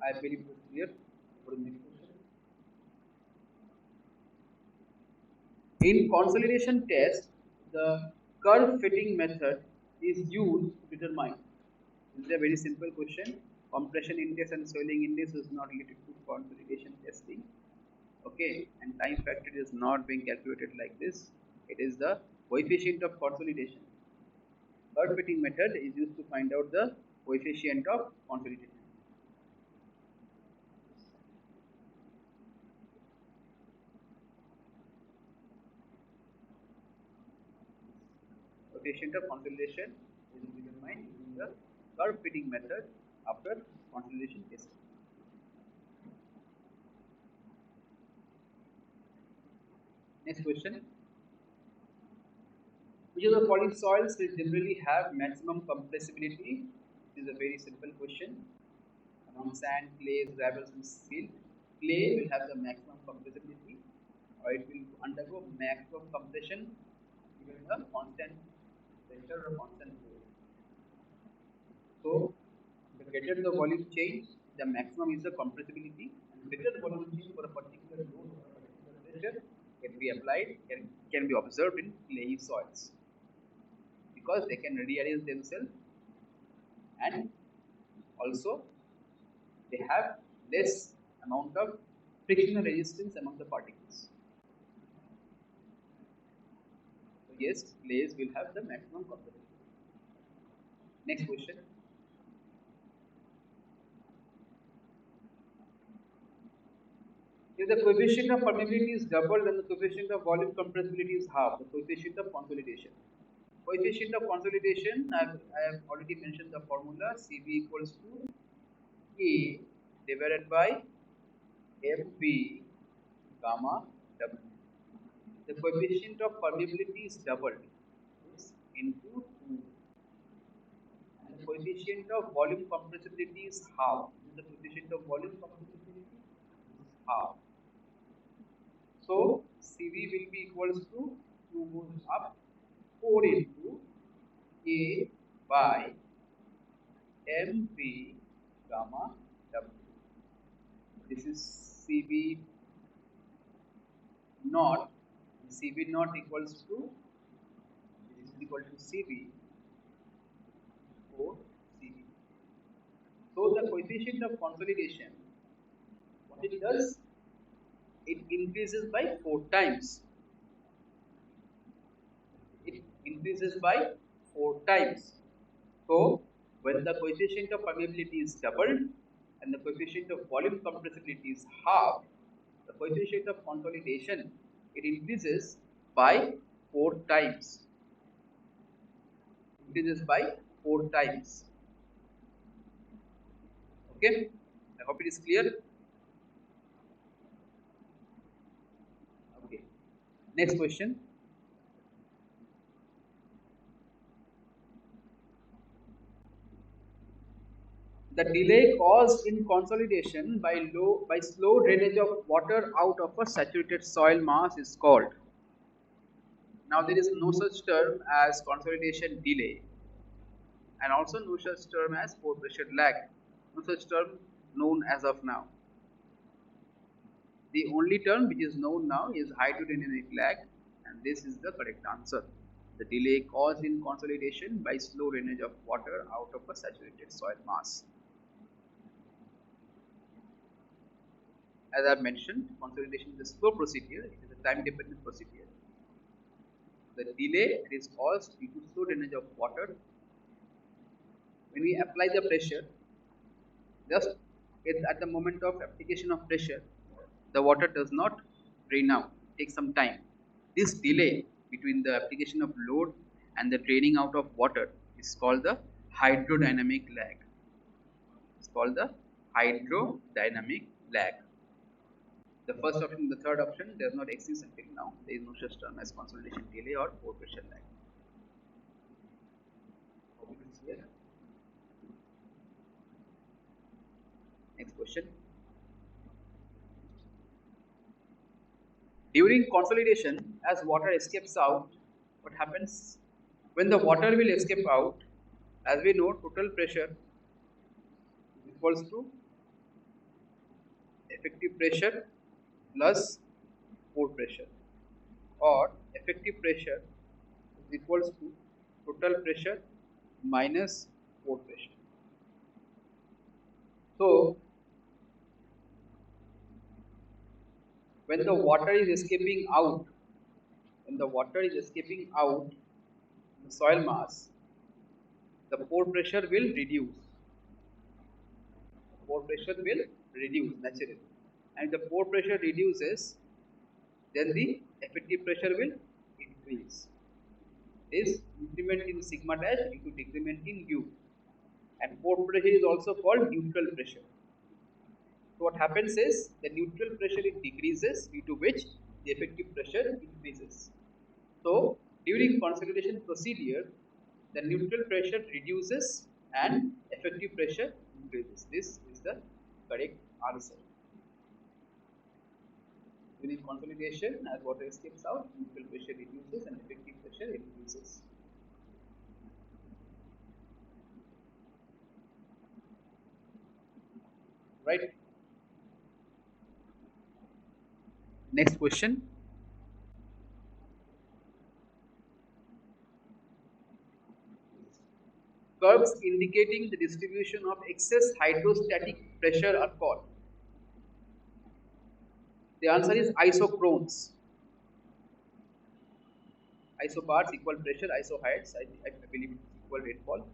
I believe it was clear. Go to the next question. In consolidation test, the curve fitting method is used to determine. This is a very simple question. Compression index and swelling index is not related to consolidation testing. Okay, and time factor is not being calculated like this. It is the coefficient of consolidation. Curve fitting method is used to find out the coefficient of consolidation. Coefficient of consolidation is determined using the curve fitting method after consolidation testing. Next question. Which of the following soils will generally have maximum compressibility? This is a very simple question. Among sand, clay, gravels, and silt, clay will have the maximum compressibility, or it will undergo maximum compression given the constant pressure or constant load. So, the greater the volume change, the maximum is the compressibility, and greater the volume change for a particular load or a particular pressure can be applied, can be observed in clayey soils, because they can rearrange themselves, and also they have less amount of frictional resistance among the particles. So yes, clays will have the maximum compressibility. Next question. If the coefficient of permeability is double, then the coefficient of volume compressibility is half. The coefficient of consolidation. Coefficient of consolidation, I have already mentioned the formula. Cv equals to A divided by Mv gamma W. The coefficient of permeability is doubled, is into 2. And the coefficient of volume compressibility is half. The coefficient of volume compressibility is half. So Cv will be equals to 2 goes up 4 into A by Mv gamma W. This is Cv naught. Cv naught equals to, this is equal to Cv 4 Cv. So the coefficient of consolidation, what it does, it increases by 4 times. It increases by 4 times. So when the coefficient of permeability is doubled and the coefficient of volume compressibility is half, the coefficient of consolidation, it increases by 4 times. Increases by 4 times. Okay, I hope it is clear. Okay, next question. The delay caused in consolidation by slow drainage of water out of a saturated soil mass is called. Now there is no such term as consolidation delay, and also no such term as pore pressure lag. No such term known as of now. The only term which is known now is hydrodynamic lag, and this is the correct answer. The delay caused in consolidation by slow drainage of water out of a saturated soil mass. As I have mentioned, consolidation is a slow procedure, it is a time dependent procedure. The delay is caused due to slow drainage of water. When we apply the pressure, just at the moment of application of pressure, the water does not drain out, it takes some time. This delay between the application of load and the draining out of water is called the hydrodynamic lag. It's called the hydrodynamic lag. The first option, the third option does not exist until now. There is no such term as consolidation delay or pore pressure lag. Hope it is clear. Next question. During consolidation, as water escapes out, what happens? When the water will escape out, as we know, total pressure is equals to effective pressure plus pore pressure, or effective pressure is equals to total pressure minus pore pressure. So when the water is escaping out, when the water is escaping out the soil mass, the pore pressure will reduce. Pore pressure will reduce naturally, and if the pore pressure reduces, then the effective pressure will increase. This increment in sigma dash due to decrement in u, and pore pressure is also called neutral pressure. So what happens is the neutral pressure it decreases, due to which the effective pressure increases. So during consolidation procedure, the neutral pressure reduces and effective pressure increases. This is the correct answer. During consolidation, as water escapes out, neutral pressure reduces and effective pressure increases. Right? Next question. curves indicating the distribution of excess hydrostatic pressure are called? The answer is isochrones. Isobars equal pressure, isoheights, I believe it's equal rainfall.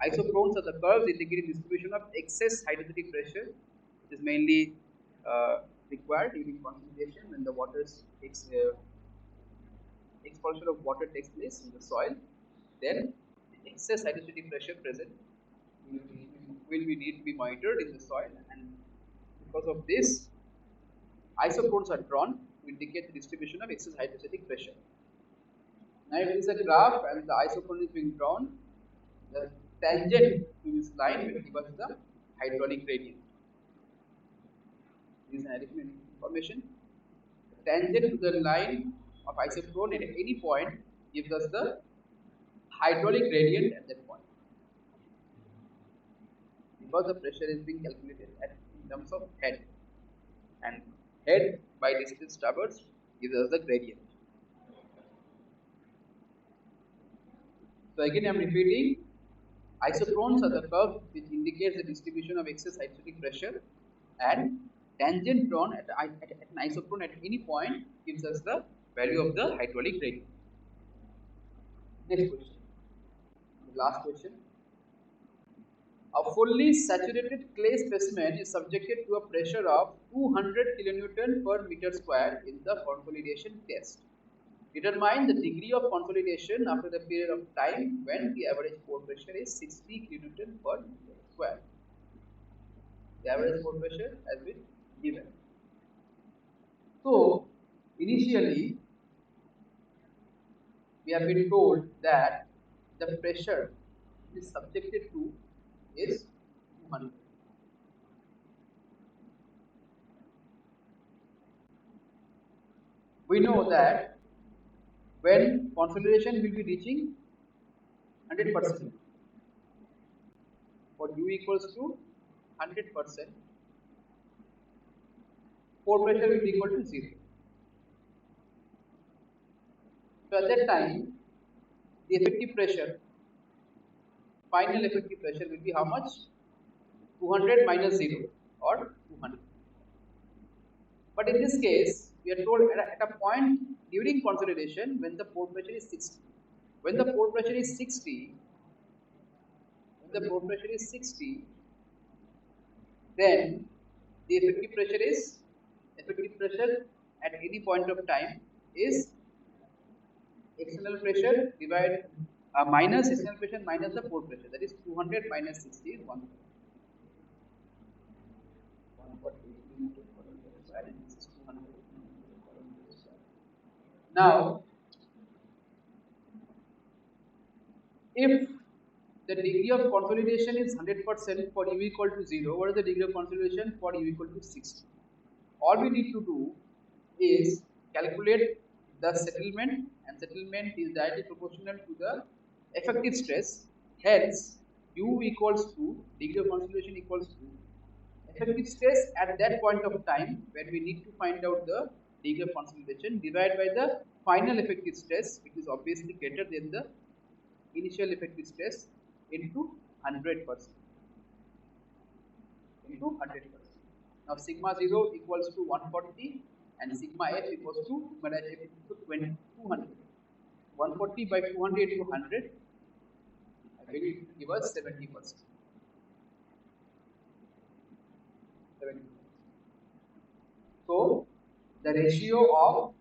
Isochrones are the curves indicating distribution of excess hydrostatic pressure, which is mainly required during concentration when the water takes expulsion of water takes place in the soil. Then the excess hydrostatic pressure present will be need to be monitored in the soil, and because of this, isochrones are drawn to indicate the distribution of excess hydrostatic pressure. Now, if it is a graph and the isochrone is being drawn, the tangent to this line will give us the hydraulic gradient. This is an additional information. The tangent to the line of isochrone at any point gives us the hydraulic gradient at that point, because the pressure is being calculated in terms of head, and head by distance traversed gives us the gradient. So again I am repeating, isochrones are the curve which indicates the distribution of excess hydrostatic pressure, and tangent drawn at an isochrone at any point gives us the value of the hydraulic gradient. Next question, the last question. A fully saturated clay specimen is subjected to a pressure of 200 kN per meter square in the consolidation test. Determine the degree of consolidation after the period of time when the average pore pressure is 60 kN per meter square. The average pore pressure has been given. So, initially, we have been told that the pressure is subjected to is 200. We know that when consolidation will be reaching 100%, for U equals to 100%, pore pressure will be equal to 0. So at that time, the effective pressure, final effective pressure will be how much? 200 minus 0 or 200. But in this case, we are told at a point during consolidation when the pore pressure is 60. When the pore pressure is 60, then the effective pressure at any point of time is external pressure divided minus external pressure minus the pore pressure, that is 200 minus 60 is 140. Now, if the degree of consolidation is 100% for U equal to 0, what is the degree of consolidation for U equal to 60? All we need to do is calculate the settlement, and settlement is directly proportional to the effective stress. Hence, U equals to degree of consolidation equals to effective stress at that point of time when we need to find out the degree of consolidation divided by the final effective stress, which is obviously greater than the initial effective stress, into 100%. Now sigma 0 equals to 140 and sigma f equals to 200. 140 by 200 into 100 will give us 70%. So the ratio of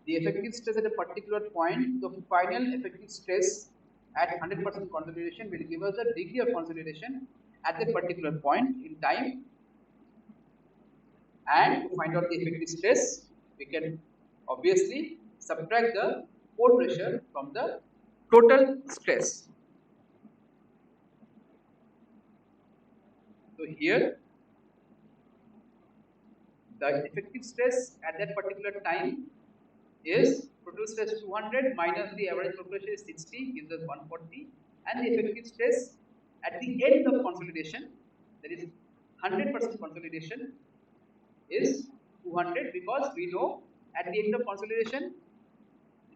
the effective stress at a particular point to the final effective stress at 100% consolidation will give us the degree of consolidation at that particular point in time. And to find out the effective stress, we can obviously subtract the pore pressure from the total stress. So here, the effective stress at that particular time is total stress 200 minus the average pore pressure is 60 gives us 140, and the effective stress at the end of consolidation, that is 100% consolidation, is 200, because we know at the end of consolidation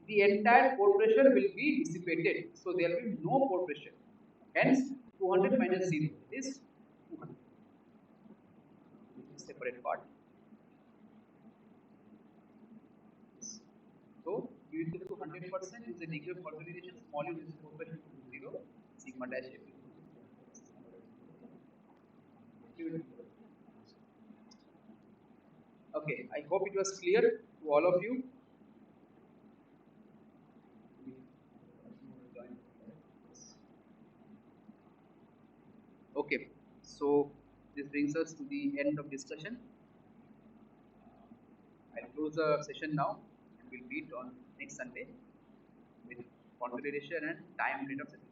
the entire pore pressure will be dissipated, so there will be no pore pressure. Hence, 200 minus 0, it is 200. Separate part. So, u equal to 100% is a degree of consolidation, small u is proportional to 0, sigma dash f. Okay, I hope it was clear to all of you. Okay, so this brings us to the end of discussion. I'll close the session now and we'll meet on next Sunday with consolidation and time rate of settlement.